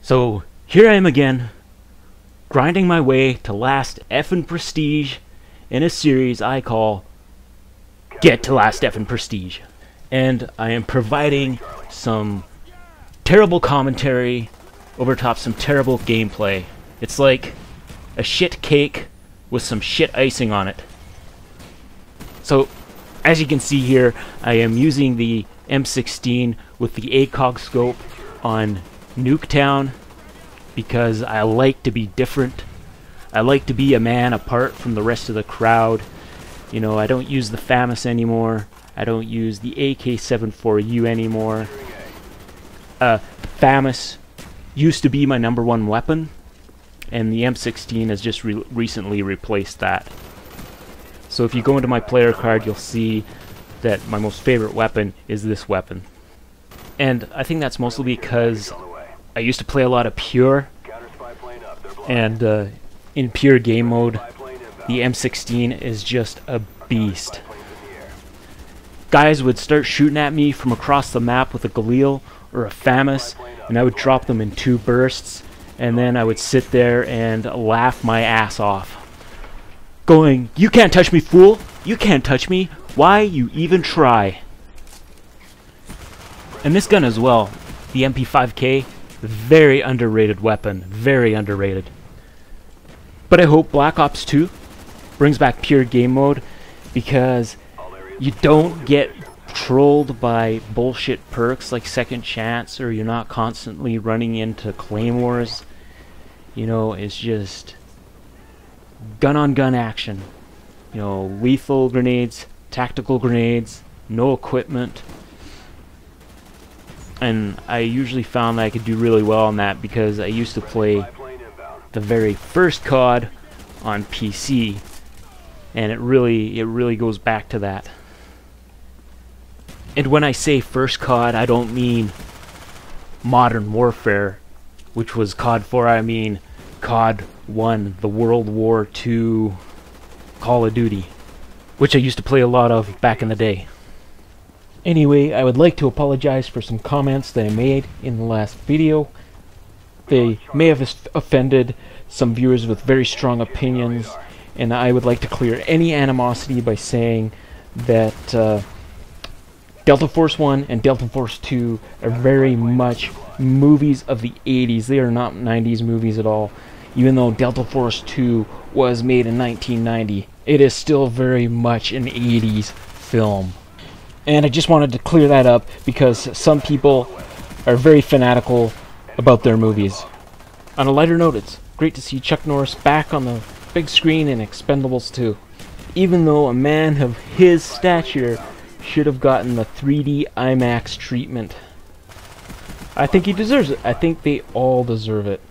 So here I am again, grinding my way to last Effin Prestige in a series I call Get to Last Effin Prestige. And I am providing some terrible commentary over top some terrible gameplay. It's like a shit cake with some shit icing on it. So, as you can see here, I am using the M16 with the ACOG scope on Nuketown because I like to be different. I like to be a man apart from the rest of the crowd. You know, I don't use the FAMAS anymore. I don't use the AK-74U anymore. FAMAS used to be my #1 weapon, and the M16 has just recently replaced that. So if you go into my player card, you'll see that my most favorite weapon is this weapon. And I think that's mostly because I used to play a lot of Pure, and in Pure game mode, the M16 is just a beast. Guys would start shooting at me from across the map with a Galil or a FAMAS, and I would drop them in 2 bursts, and then I would sit there and laugh my ass off, going, "You can't touch me, fool! You can't touch me! Why you even try?" And this gun as well, the MP5K, very underrated weapon, very underrated. But I hope Black Ops 2 brings back Pure game mode, because you don't get trolled by bullshit perks like Second Chance, or you're not constantly running into claymores. You know, it's just gun-on-gun action. You know, lethal grenades, tactical grenades, no equipment. And I usually found that I could do really well on that because I used to play the very first COD on PC, and it really goes back to that. And when I say first COD, I don't mean Modern Warfare, which was COD 4. I mean COD 1, the World War II Call of Duty, which I used to play a lot of back in the day. Anyway, I would like to apologize for some comments that I made in the last video. They may have offended some viewers with very strong opinions, and I would like to clear any animosity by saying that Delta Force 1 and Delta Force 2 are very much movies of the 80s. They are not 90s movies at all. Even though Delta Force 2 was made in 1990, it is still very much an 80s film. And I just wanted to clear that up because some people are very fanatical about their movies. On a lighter note, it's great to see Chuck Norris back on the big screen in Expendables 2. Even though a man of his stature should have gotten the 3D IMAX treatment, I think he deserves it. I think they all deserve it.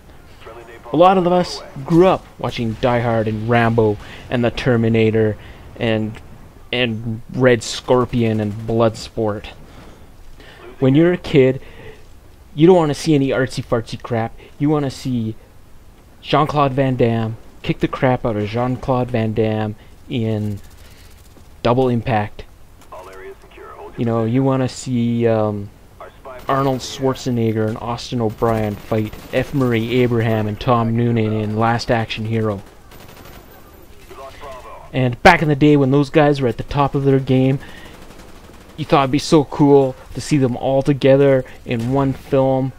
A lot of us grew up watching Die Hard and Rambo and The Terminator and Red Scorpion and Bloodsport. When you're a kid, you don't want to see any artsy-fartsy crap. You want to see Jean-Claude Van Damme kick the crap out of Jean-Claude Van Damme in Double Impact. You know, you want to see Arnold Schwarzenegger and Austin O'Brien fight F. Murray Abraham and Tom Noonan in Last Action Hero. And back in the day when those guys were at the top of their game, you thought it'd be so cool to see them all together in one film.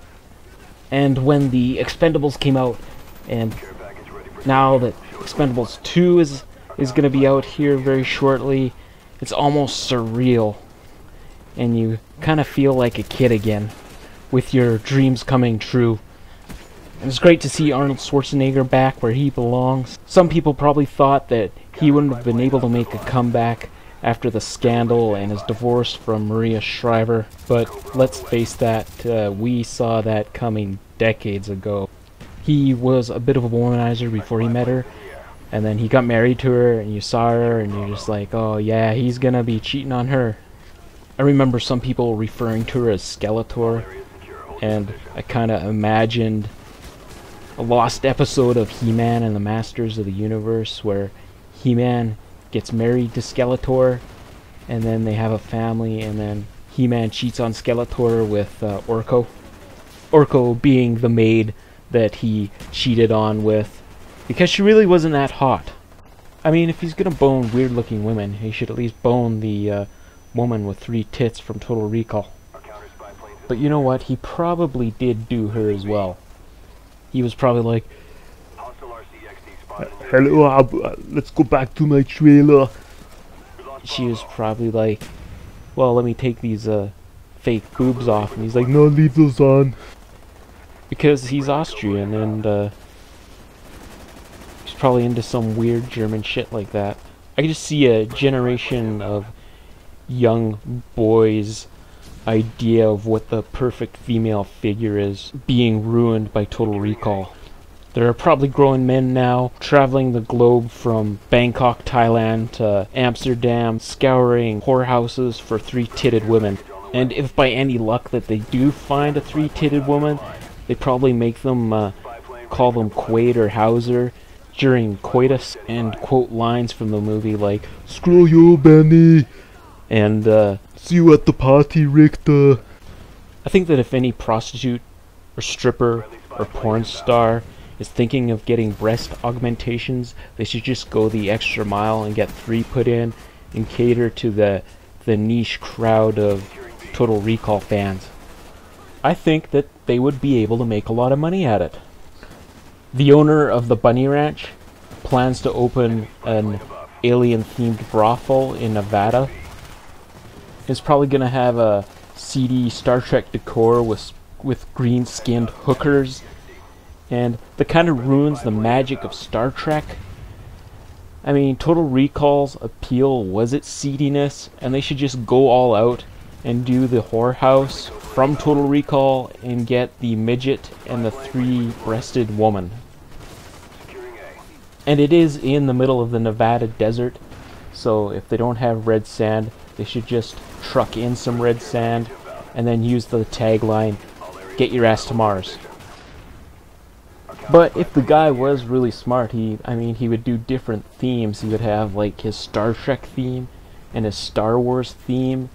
And when the Expendables came out, and now that Expendables 2 is going to be out here very shortly, it's almost surreal. And you kind of feel like a kid again, with your dreams coming true. And it's great to see Arnold Schwarzenegger back where he belongs. Some people probably thought that he wouldn't have been able to make a comeback after the scandal and his divorce from Maria Shriver, but let's face that, we saw that coming decades ago. He was a bit of a womanizer before he met her, and then he got married to her, and you saw her, and you're just like, oh yeah, he's gonna be cheating on her. I remember some people referring to her as Skeletor, and I kinda imagined a lost episode of He-Man and the Masters of the Universe where He-Man gets married to Skeletor, and then they have a family, and then He-Man cheats on Skeletor with Orko. Orko being the maid that he cheated on with, because she really wasn't that hot. I mean, if he's gonna bone weird-looking women, he should at least bone the woman with 3 tits from Total Recall. But you know what? He probably did do her as well. He was probably like, "Hello, let's go back to my trailer." She was probably like, "Well, let me take these fake boobs off," and he's like, "No, leave those on," because he's Austrian and he's probably into some weird German shit like that. I can just see a generation of young boys' idea of what the perfect female figure is being ruined by Total Recall. There are probably grown men now traveling the globe from Bangkok, Thailand to Amsterdam, scouring whorehouses for 3-titted women. And if by any luck that they do find a 3-titted woman, they probably make them call them Quaid or Hauser during coitus and quote lines from the movie like, "Screw you, Benny," and "See you at the party, Richter." I think that if any prostitute or stripper or porn star is thinking of getting breast augmentations, they should just go the extra mile and get 3 put in and cater to the niche crowd of Total Recall fans. I think that they would be able to make a lot of money at it. The owner of the Bunny Ranch plans to open an alien-themed brothel in Nevada. It's probably going to have a seedy Star Trek decor with green-skinned hookers, and that kind of ruins the magic of Star Trek. I mean, Total Recall's appeal was its seediness, and they should just go all out and do the whorehouse from Total Recall and get the midget and the 3-breasted woman. And it is in the middle of the Nevada desert, so if they don't have red sand, they should just truck in some red sand and then use the tagline, "Get your ass to Mars." But if the guy was really smart, he would do different themes. He would have like his Star Trek theme and his Star Wars theme,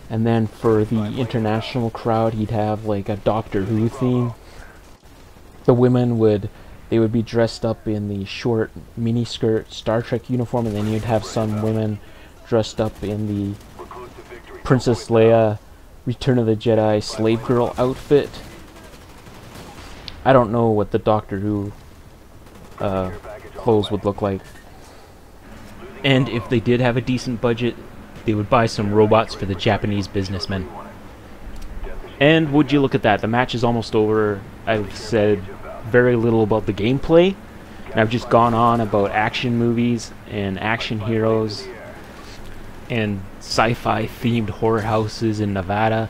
and then for the international crowd he'd have like a Doctor Who theme. The women would be dressed up in the short miniskirt Star Trek uniform, and then you'd have some women dressed up in the Princess Leia Return of the Jedi slave girl outfit. I don't know what the Doctor Who clothes would look like. And if they did have a decent budget, they would buy some robots for the Japanese businessmen. And would you look at that, the match is almost over. I've said very little about the gameplay, and I've just gone on about action movies and action heroes and sci-fi themed horror houses in Nevada.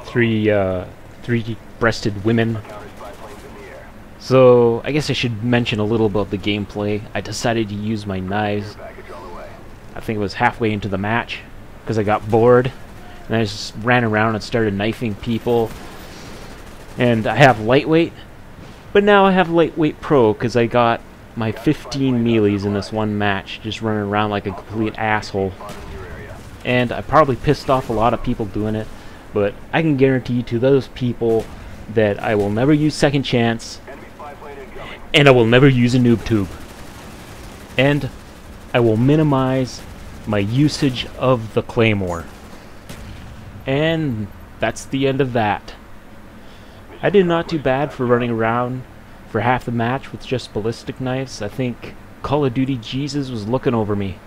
3-breasted women. So I guess I should mention a little about the gameplay. I decided to use my knives. I think it was halfway into the match because I got bored and I just ran around and started knifing people. And I have lightweight, but now I have lightweight pro because I got my 15 melees in this one match, just running around like a complete asshole. And I probably pissed off a lot of people doing it, but I can guarantee to those people that I will never use second chance, and I will never use a noob tube. And I will minimize my usage of the claymore. And that's the end of that. I did not too bad for running around for half the match with just ballistic knives. I think Call of Duty Jesus was looking over me.